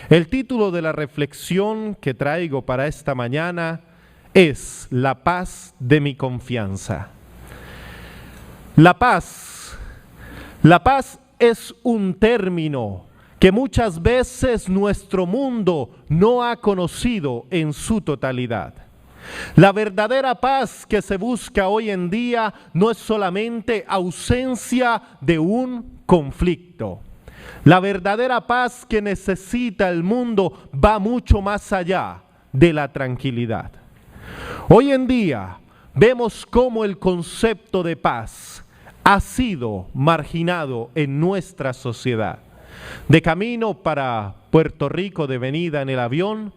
El título de la reflexión que traigo para esta mañana es La paz de mi confianza. La paz es un término que muchas veces nuestro mundo no ha conocido en su totalidad. La verdadera paz que se busca hoy en día no es solamente ausencia de un conflicto. La verdadera paz que necesita el mundo va mucho más allá de la tranquilidad. Hoy en día vemos cómo el concepto de paz ha sido marginado en nuestra sociedad. De camino para Puerto Rico, de venida en el avión,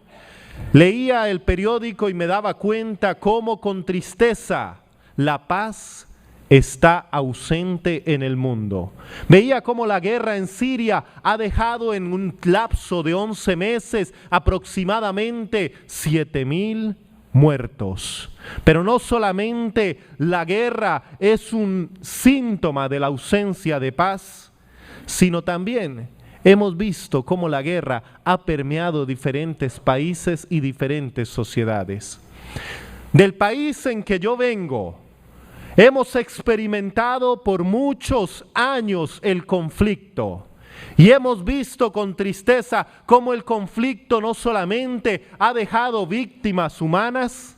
leía el periódico y me daba cuenta cómo con tristeza la paz está ausente en el mundo. Veía cómo la guerra en Siria ha dejado en un lapso de 11 meses aproximadamente 7,000 muertos. Pero no solamente la guerra es un síntoma de la ausencia de paz, sino también hemos visto cómo la guerra ha permeado diferentes países y diferentes sociedades. Del país en que yo vengo, hemos experimentado por muchos años el conflicto y hemos visto con tristeza cómo el conflicto no solamente ha dejado víctimas humanas,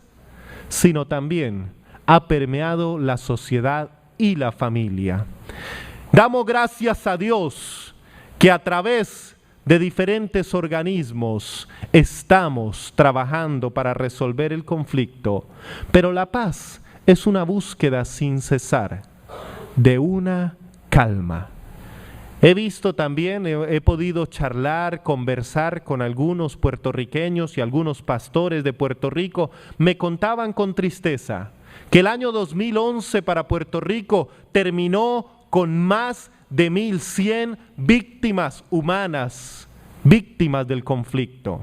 sino también ha permeado la sociedad y la familia. Damos gracias a Dios que a través de diferentes organismos estamos trabajando para resolver el conflicto, pero la paz es una búsqueda sin cesar de una calma. He visto también, he podido charlar, conversar con algunos puertorriqueños y algunos pastores de Puerto Rico. Me contaban con tristeza que el año 2011 para Puerto Rico terminó con más de 1,100 víctimas humanas, víctimas del conflicto.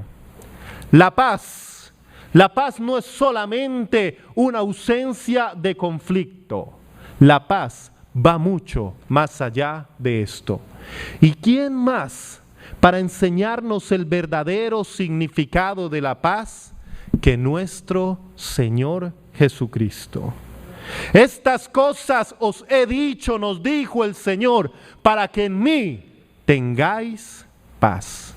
La paz no es solamente una ausencia de conflicto. La paz va mucho más allá de esto. ¿Y quién más para enseñarnos el verdadero significado de la paz que nuestro Señor Jesucristo? Estas cosas os he dicho, nos dijo el Señor, para que en mí tengáis paz.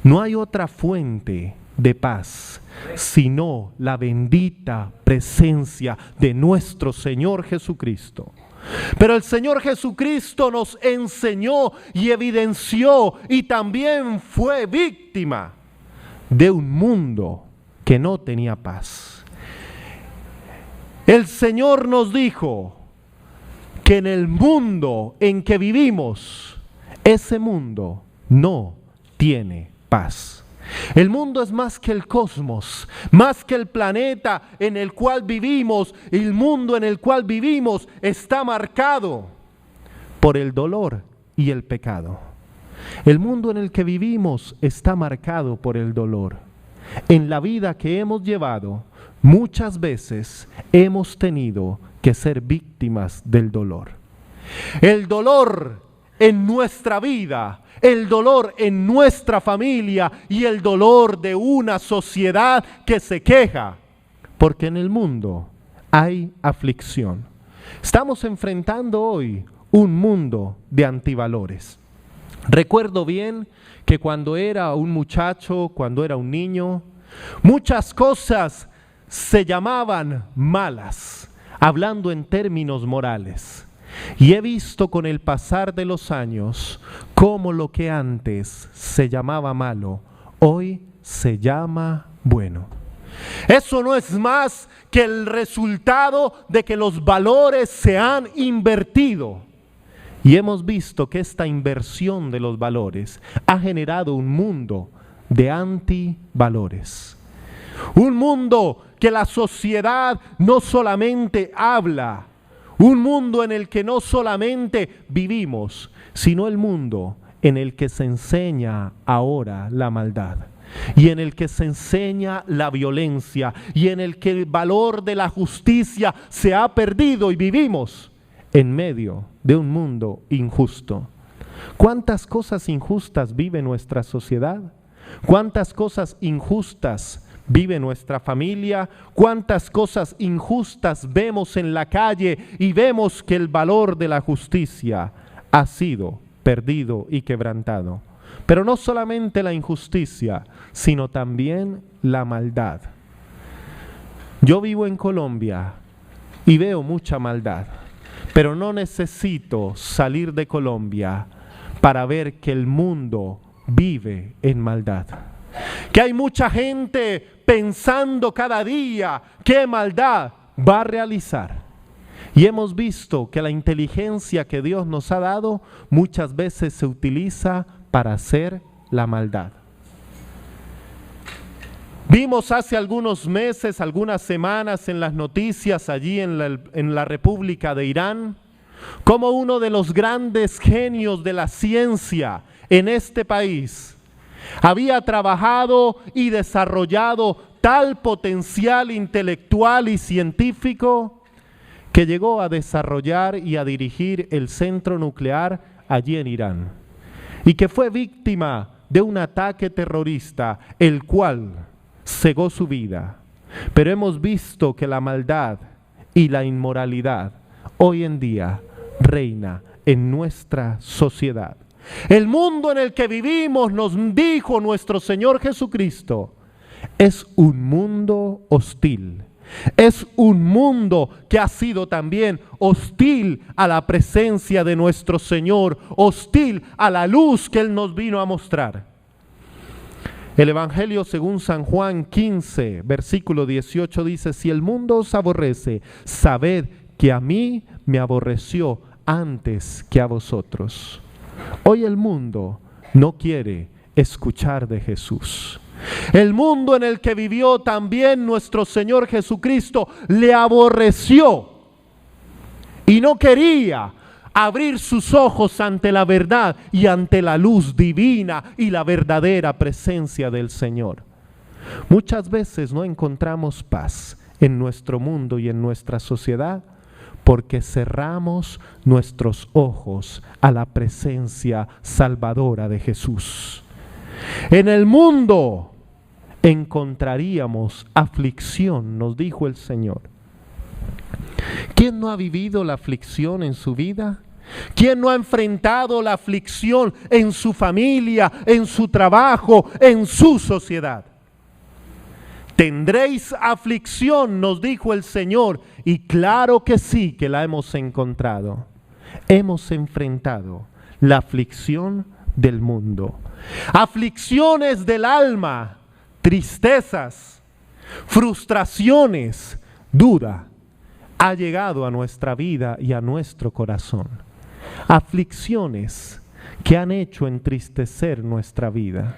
No hay otra fuente de paz sino la bendita presencia de nuestro Señor Jesucristo. Pero el Señor Jesucristo nos enseñó y evidenció y también fue víctima de un mundo que no tenía paz. El Señor nos dijo que en el mundo en que vivimos, ese mundo no tiene paz. El mundo es más que el cosmos, más que el planeta en el cual vivimos. El mundo en el cual vivimos está marcado por el dolor y el pecado. El mundo en el que vivimos está marcado por el dolor. En la vida que hemos llevado, muchas veces hemos tenido que ser víctimas del dolor. El dolor en nuestra vida, el dolor en nuestra familia y el dolor de una sociedad que se queja, porque en el mundo hay aflicción. Estamos enfrentando hoy un mundo de antivalores. Recuerdo bien que cuando era un muchacho, cuando era un niño, muchas cosas se llamaban malas, hablando en términos morales. Y he visto con el pasar de los años cómo lo que antes se llamaba malo, hoy se llama bueno. Eso no es más que el resultado de que los valores se han invertido. Y hemos visto que esta inversión de los valores ha generado un mundo de antivalores. Un mundo que la sociedad no solamente habla, un mundo en el que no solamente vivimos, sino el mundo en el que se enseña ahora la maldad y en el que se enseña la violencia y en el que el valor de la justicia se ha perdido y vivimos en medio de un mundo injusto. ¿Cuántas cosas injustas vive nuestra sociedad? ¿Cuántas cosas injustas vive nuestra familia? ¿Cuántas cosas injustas vemos en la calle y vemos que el valor de la justicia ha sido perdido y quebrantado? Pero no solamente la injusticia, sino también la maldad. Yo vivo en Colombia y veo mucha maldad, pero no necesito salir de Colombia para ver que el mundo vive en maldad. Que hay mucha gente pensando cada día qué maldad va a realizar. Y hemos visto que la inteligencia que Dios nos ha dado muchas veces se utiliza para hacer la maldad. Vimos hace algunos meses, algunas semanas en las noticias allí en la República de Irán, cómo uno de los grandes genios de la ciencia en este país había trabajado y desarrollado tal potencial intelectual y científico que llegó a desarrollar y a dirigir el centro nuclear allí en Irán, y que fue víctima de un ataque terrorista, el cual cegó su vida. Pero hemos visto que la maldad y la inmoralidad hoy en día reina en nuestra sociedad. El mundo en el que vivimos, nos dijo nuestro Señor Jesucristo, es un mundo hostil. Es un mundo que ha sido también hostil a la presencia de nuestro Señor, hostil a la luz que Él nos vino a mostrar. El Evangelio según San Juan 15, versículo 18 dice: si el mundo os aborrece, sabed que a mí me aborreció antes que a vosotros. Hoy el mundo no quiere escuchar de Jesús. El mundo en el que vivió también nuestro Señor Jesucristo le aborreció y no quería abrir sus ojos ante la verdad y ante la luz divina y la verdadera presencia del Señor. Muchas veces no encontramos paz en nuestro mundo y en nuestra sociedad porque cerramos nuestros ojos a la presencia salvadora de Jesús. En el mundo encontraríamos aflicción, nos dijo el Señor. ¿Quién no ha vivido la aflicción en su vida? ¿Quién no ha enfrentado la aflicción en su familia, en su trabajo, en su sociedad? Tendréis aflicción, nos dijo el Señor, y claro que sí que la hemos encontrado. Hemos enfrentado la aflicción del mundo, aflicciones del alma, tristezas, frustraciones, duda. Ha llegado a nuestra vida y a nuestro corazón. Aflicciones que han hecho entristecer nuestra vida.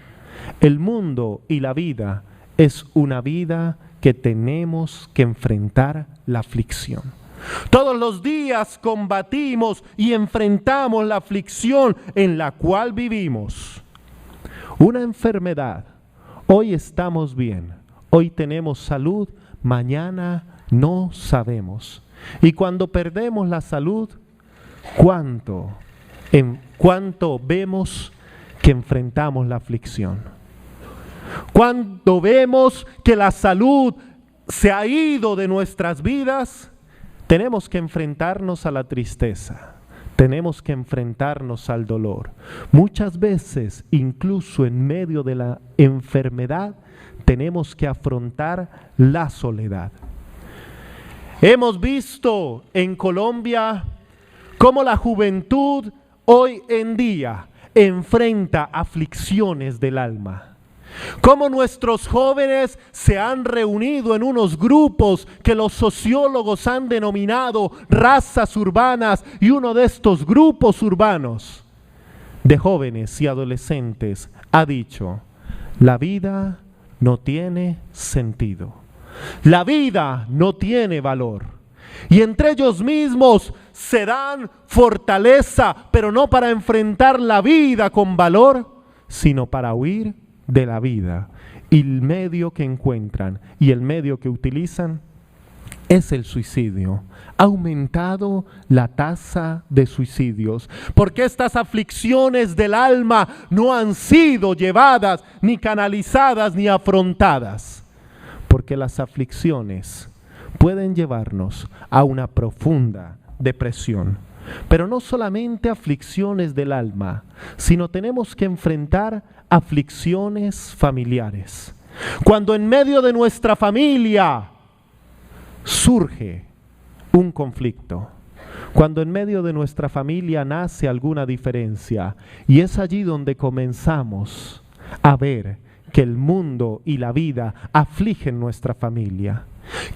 El mundo y la vida es una vida que tenemos que enfrentar la aflicción. Todos los días combatimos y enfrentamos la aflicción en la cual vivimos. Una enfermedad. Hoy estamos bien, hoy tenemos salud, mañana no sabemos. Y cuando perdemos la salud, ¿cuánto vemos que enfrentamos la aflicción? Cuando vemos que la salud se ha ido de nuestras vidas, tenemos que enfrentarnos a la tristeza, tenemos que enfrentarnos al dolor. Muchas veces, incluso en medio de la enfermedad, tenemos que afrontar la soledad. Hemos visto en Colombia cómo la juventud hoy en día enfrenta aflicciones del alma. Cómo nuestros jóvenes se han reunido en unos grupos que los sociólogos han denominado razas urbanas, y uno de estos grupos urbanos de jóvenes y adolescentes ha dicho: la vida no tiene sentido, la vida no tiene valor. Y entre ellos mismos se dan fortaleza, pero no para enfrentar la vida con valor, sino para huir de la vida. Y el medio que encuentran y el medio que utilizan es el suicidio. Ha aumentado la tasa de suicidios, porque estas aflicciones del alma no han sido llevadas, ni canalizadas, ni afrontadas, porque las aflicciones pueden llevarnos a una profunda depresión. Pero no solamente aflicciones del alma, sino tenemos que enfrentar aflicciones familiares. Cuando en medio de nuestra familia surge un conflicto, cuando en medio de nuestra familia nace alguna diferencia, y es allí donde comenzamos a ver que el mundo y la vida afligen nuestra familia.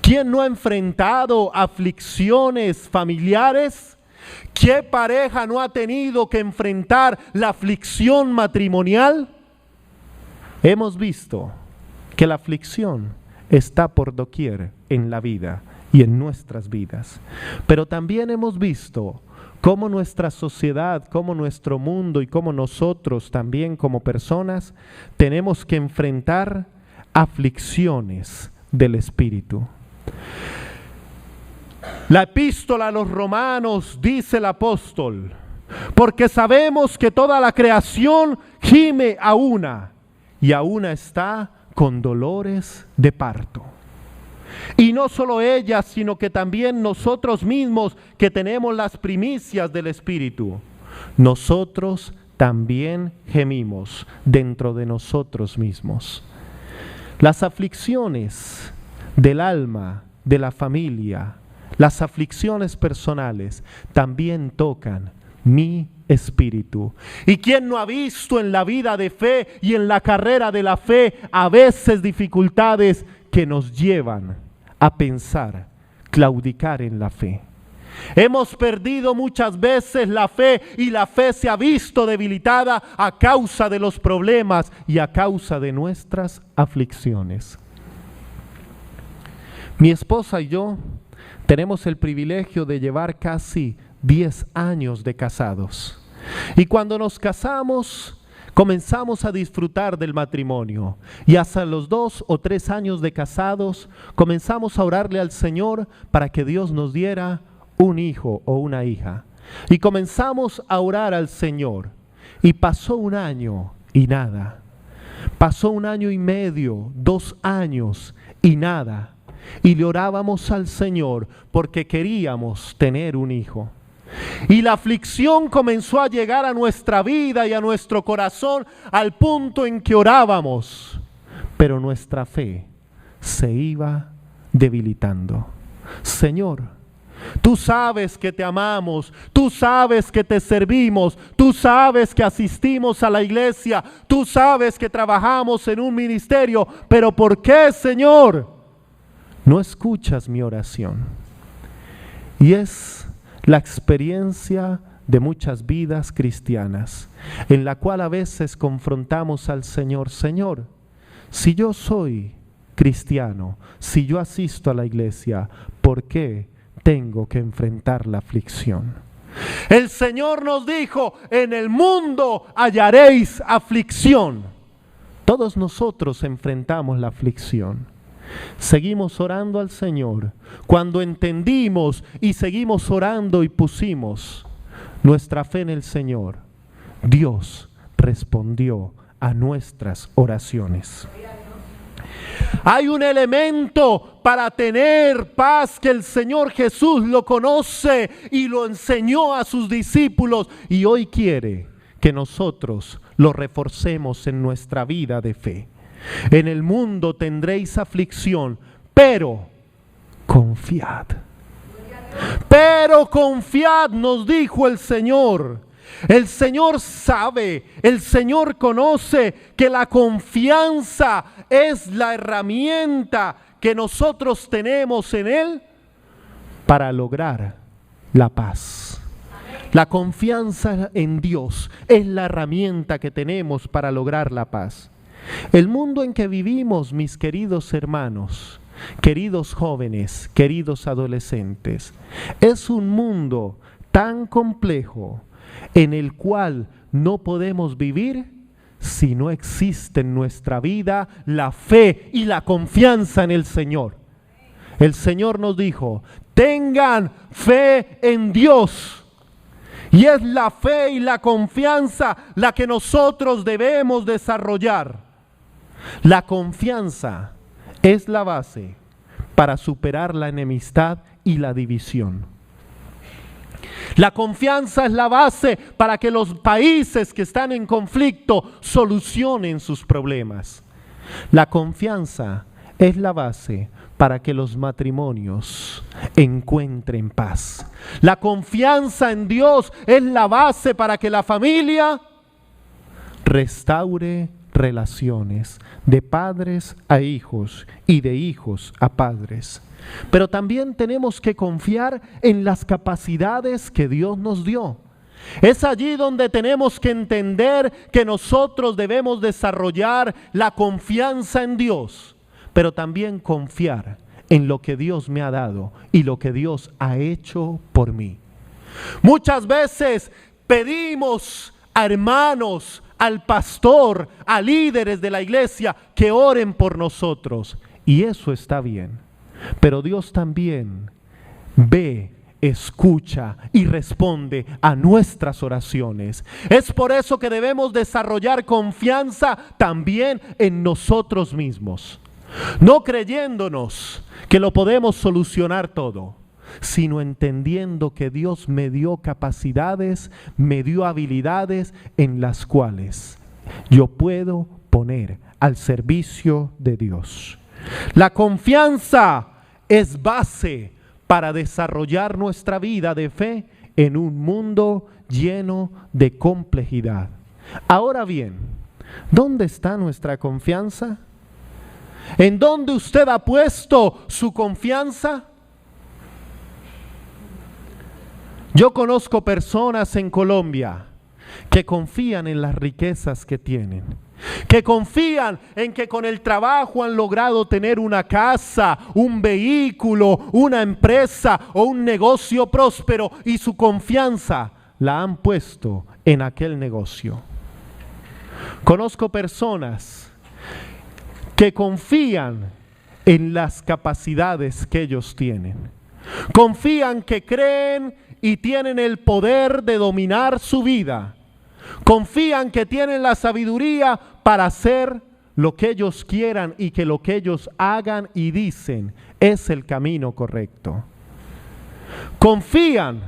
¿Quién no ha enfrentado aflicciones familiares? ¿Qué pareja no ha tenido que enfrentar la aflicción matrimonial? Hemos visto que la aflicción está por doquier en la vida y en nuestras vidas. Pero también hemos visto cómo nuestra sociedad, cómo nuestro mundo y cómo nosotros también como personas tenemos que enfrentar aflicciones del espíritu. La epístola a los Romanos dice el apóstol: porque sabemos que toda la creación gime a una, y a una está con dolores de parto. Y no solo ella, sino que también nosotros mismos que tenemos las primicias del Espíritu, nosotros también gemimos dentro de nosotros mismos. Las aflicciones del alma, de la familia, las aflicciones personales también tocan mi espíritu. ¿Y quién no ha visto en la vida de fe y en la carrera de la fe a veces dificultades que nos llevan a pensar, claudicar en la fe? Hemos perdido muchas veces la fe, y la fe se ha visto debilitada a causa de los problemas y a causa de nuestras aflicciones. Mi esposa y yo tenemos el privilegio de llevar casi 10 años de casados. Y cuando nos casamos, comenzamos a disfrutar del matrimonio. Y hasta los 2 o 3 años de casados, comenzamos a orarle al Señor para que Dios nos diera un hijo o una hija. Y comenzamos a orar al Señor. Y pasó un año y nada. Pasó 1 año y medio, 2 años y nada. Y le orábamos al Señor porque queríamos tener un hijo. Y la aflicción comenzó a llegar a nuestra vida y a nuestro corazón al punto en que orábamos, pero nuestra fe se iba debilitando. Señor, tú sabes que te amamos, tú sabes que te servimos, tú sabes que asistimos a la iglesia, tú sabes que trabajamos en un ministerio, pero ¿por qué, Señor, no escuchas mi oración? Y es la experiencia de muchas vidas cristianas, en la cual a veces confrontamos al Señor: Señor, si yo soy cristiano, si yo asisto a la iglesia, ¿por qué tengo que enfrentar la aflicción? El Señor nos dijo: en el mundo hallaréis aflicción. Todos nosotros enfrentamos la aflicción. Seguimos orando al Señor. Cuando entendimos y seguimos orando y pusimos nuestra fe en el Señor, Dios respondió a nuestras oraciones. Hay un elemento para tener paz que el Señor Jesús lo conoce y lo enseñó a sus discípulos, y hoy quiere que nosotros lo reforcemos en nuestra vida de fe. En el mundo tendréis aflicción, pero confiad. Pero confiad, nos dijo el Señor. El Señor sabe, el Señor conoce que la confianza es la herramienta que nosotros tenemos en Él para lograr la paz. La confianza en Dios es la herramienta que tenemos para lograr la paz. El mundo en que vivimos, mis queridos hermanos, queridos jóvenes, queridos adolescentes, es un mundo tan complejo en el cual no podemos vivir si no existe en nuestra vida la fe y la confianza en el Señor. El Señor nos dijo, tengan fe en Dios. Y es la fe y la confianza la que nosotros debemos desarrollar. La confianza es la base para superar la enemistad y la división. La confianza es la base para que los países que están en conflicto solucionen sus problemas. La confianza es la base para que los matrimonios encuentren paz. La confianza en Dios es la base para que la familia restaure relaciones de padres a hijos y de hijos a padres. Pero también tenemos que confiar en las capacidades que Dios nos dio. Es allí donde tenemos que entender que nosotros debemos desarrollar la confianza en Dios, pero también confiar en lo que Dios me ha dado y lo que Dios ha hecho por mí. Muchas veces pedimos a hermanos, al pastor, a líderes de la iglesia que oren por nosotros, y eso está bien. Pero Dios también ve, escucha y responde a nuestras oraciones. Es por eso que debemos desarrollar confianza también en nosotros mismos. No creyéndonos que lo podemos solucionar todo, sino entendiendo que Dios me dio capacidades, me dio habilidades en las cuales yo puedo poner al servicio de Dios. La confianza es base para desarrollar nuestra vida de fe en un mundo lleno de complejidad. Ahora bien, ¿dónde está nuestra confianza? ¿En dónde usted ha puesto su confianza? Yo conozco personas en Colombia que confían en las riquezas que tienen, que confían en que con el trabajo han logrado tener una casa, un vehículo, una empresa o un negocio próspero, y su confianza la han puesto en aquel negocio. Conozco personas que confían en las capacidades que ellos tienen. Confían que creen y tienen el poder de dominar su vida. Confían que tienen la sabiduría para hacer lo que ellos quieran y que lo que ellos hagan y dicen es el camino correcto. Confían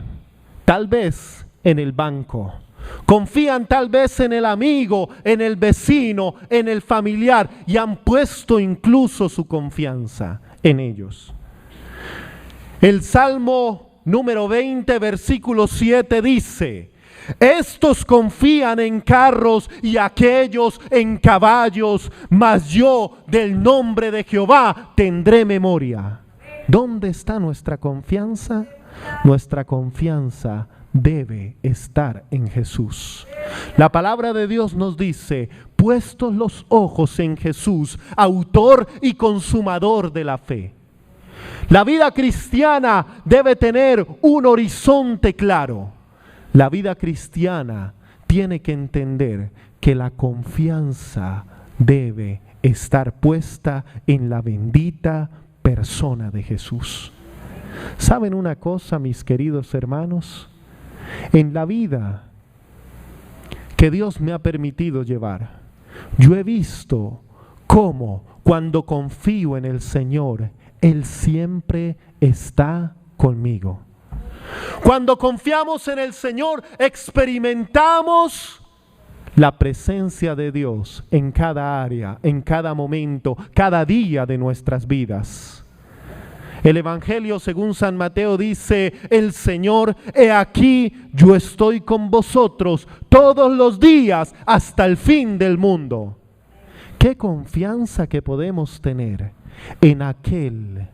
tal vez en el banco. Confían tal vez en el amigo, en el vecino, en el familiar, y han puesto incluso su confianza en ellos. El Salmo número 20, versículo 7 dice: estos confían en carros y aquellos en caballos, mas yo del nombre de Jehová tendré memoria. ¿Dónde está nuestra confianza? Nuestra confianza debe estar en Jesús. La palabra de Dios nos dice: puestos los ojos en Jesús, autor y consumador de la fe. La vida cristiana debe tener un horizonte claro. La vida cristiana tiene que entender que la confianza debe estar puesta en la bendita persona de Jesús. ¿Saben una cosa, mis queridos hermanos? En la vida que Dios me ha permitido llevar, yo he visto cómo cuando confío en el Señor, Él siempre está conmigo. Cuando confiamos en el Señor, experimentamos la presencia de Dios en cada área, en cada momento, cada día de nuestras vidas. El Evangelio según San Mateo dice: el Señor, he aquí, yo estoy con vosotros todos los días hasta el fin del mundo. Qué confianza que podemos tener en aquel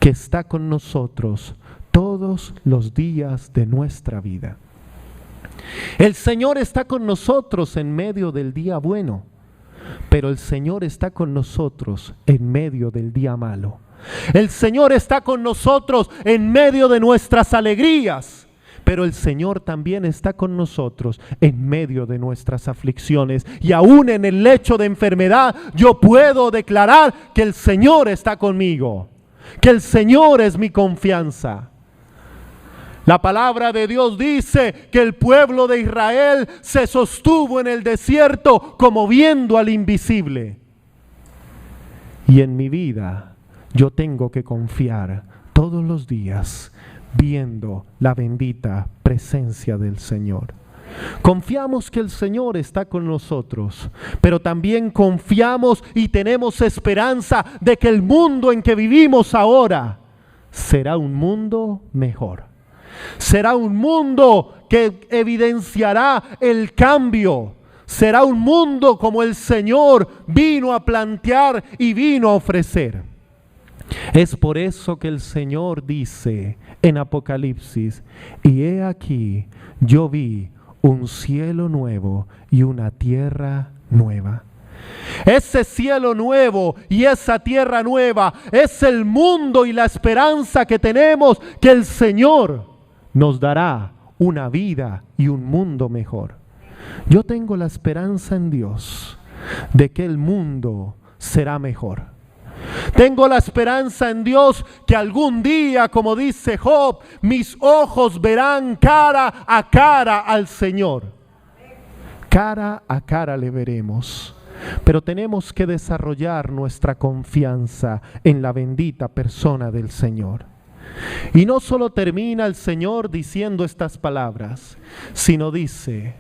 que está con nosotros todos los días de nuestra vida. El Señor está con nosotros en medio del día bueno, pero el Señor está con nosotros en medio del día malo. El Señor está con nosotros en medio de nuestras alegrías, pero el Señor también está con nosotros en medio de nuestras aflicciones. Y aún en el lecho de enfermedad yo puedo declarar que el Señor está conmigo. que el Señor es mi confianza. La palabra de Dios dice que el pueblo de Israel se sostuvo en el desierto como viendo al invisible. Y en mi vida yo tengo que confiar todos los días viendo la bendita presencia del Señor. Confiamos que el Señor está con nosotros, pero también confiamos y tenemos esperanza de que el mundo en que vivimos ahora será un mundo mejor. Será un mundo que evidenciará el cambio. Será un mundo como el Señor vino a plantear y vino a ofrecer. Es por eso que el Señor dice en Apocalipsis: y he aquí, yo vi un cielo nuevo y una tierra nueva. Ese cielo nuevo y esa tierra nueva es el mundo y la esperanza que tenemos, que el Señor nos dará una vida y un mundo mejor. Yo tengo la esperanza en Dios de que el mundo será mejor. Tengo la esperanza en Dios que algún día, como dice Job, mis ojos verán cara a cara al Señor. Cara a cara le veremos. Pero tenemos que desarrollar nuestra confianza en la bendita persona del Señor. Y no solo termina el Señor diciendo estas palabras, sino dice: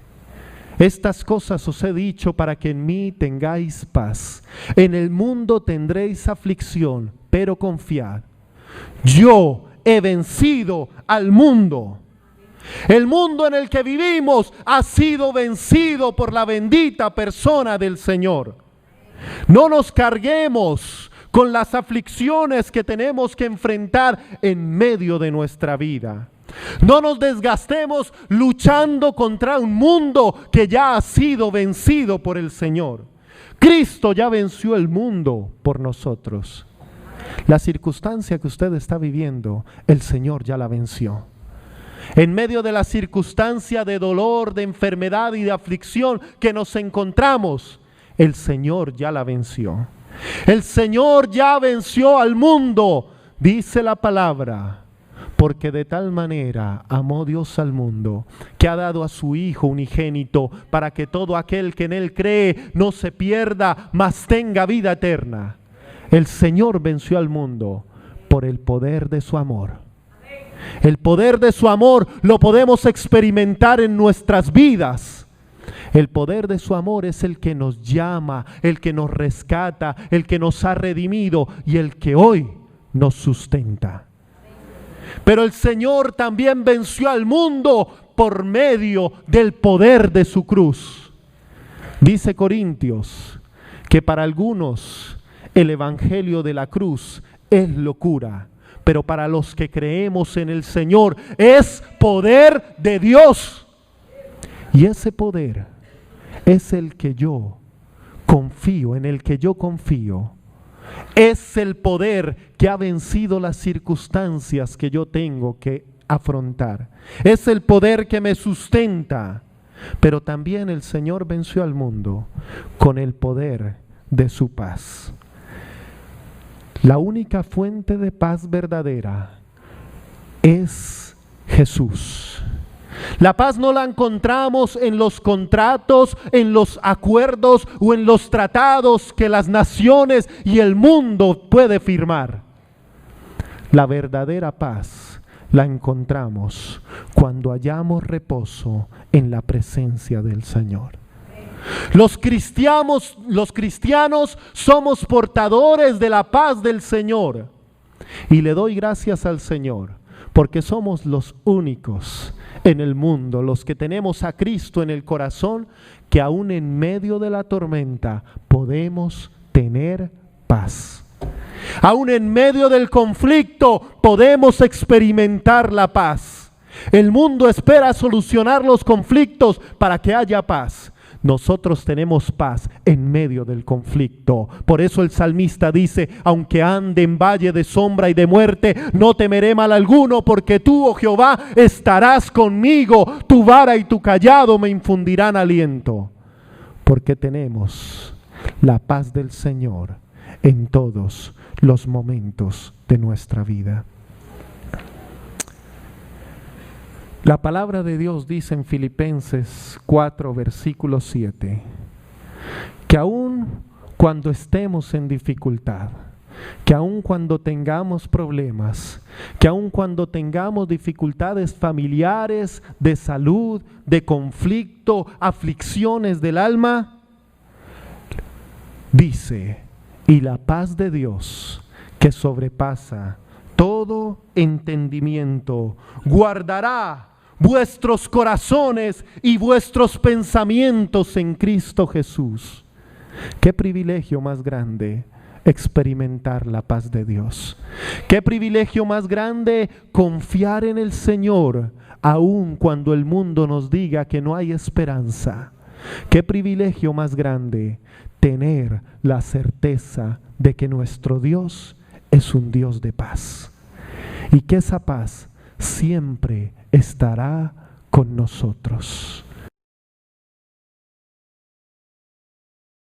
estas cosas os he dicho para que en mí tengáis paz. En el mundo tendréis aflicción, pero confiad. Yo he vencido al mundo. El mundo en el que vivimos ha sido vencido por la bendita persona del Señor. No nos carguemos con las aflicciones que tenemos que enfrentar en medio de nuestra vida. No nos desgastemos luchando contra un mundo que ya ha sido vencido por el Señor. Cristo ya venció el mundo por nosotros. La circunstancia que usted está viviendo, el Señor ya la venció. En medio de la circunstancia de dolor, de enfermedad y de aflicción que nos encontramos, el Señor ya la venció. El Señor ya venció al mundo, dice la palabra. Porque de tal manera amó Dios al mundo, que ha dado a su Hijo unigénito, para que todo aquel que en Él cree no se pierda, mas tenga vida eterna. El Señor venció al mundo por el poder de su amor. El poder de su amor lo podemos experimentar en nuestras vidas. El poder de su amor es el que nos llama, el que nos rescata, el que nos ha redimido y el que hoy nos sustenta. Pero el Señor también venció al mundo por medio del poder de su cruz. Dice Corintios que para algunos el evangelio de la cruz es locura, pero para los que creemos en el Señor es poder de Dios. Y ese poder es el que yo confío, en el que yo confío. Es el poder que ha vencido las circunstancias que yo tengo que afrontar. Es el poder que me sustenta. Pero también el Señor venció al mundo con el poder de su paz. La única fuente de paz verdadera es Jesús. La paz no la encontramos en los contratos, en los acuerdos o en los tratados que las naciones y el mundo puede firmar. La verdadera paz la encontramos cuando hallamos reposo en la presencia del Señor. Los cristianos somos portadores de la paz del Señor. Y le doy gracias al Señor porque somos los únicos en el mundo, los que tenemos a Cristo en el corazón, que aún en medio de la tormenta podemos tener paz. Aún en medio del conflicto podemos experimentar la paz. El mundo espera solucionar los conflictos para que haya paz. Nosotros tenemos paz en medio del conflicto. Por eso el salmista dice: aunque ande en valle de sombra y de muerte, no temeré mal alguno, porque tú, oh Jehová, estarás conmigo. Tu vara y tu cayado me infundirán aliento. Porque tenemos la paz del Señor en todos los momentos de nuestra vida. La palabra de Dios dice en Filipenses 4, versículo 7, que aun cuando estemos en dificultad, que aun cuando tengamos problemas, que aun cuando tengamos dificultades familiares, de salud, de conflicto, aflicciones del alma, dice, y la paz de Dios, que sobrepasa todo entendimiento, guardará vuestros corazones y vuestros pensamientos en Cristo Jesús. Qué privilegio más grande experimentar la paz de Dios. Qué privilegio más grande confiar en el Señor, aun cuando el mundo nos diga que no hay esperanza. Qué privilegio más grande tener la certeza de que nuestro Dios es un Dios de paz y que esa paz siempre estará con nosotros.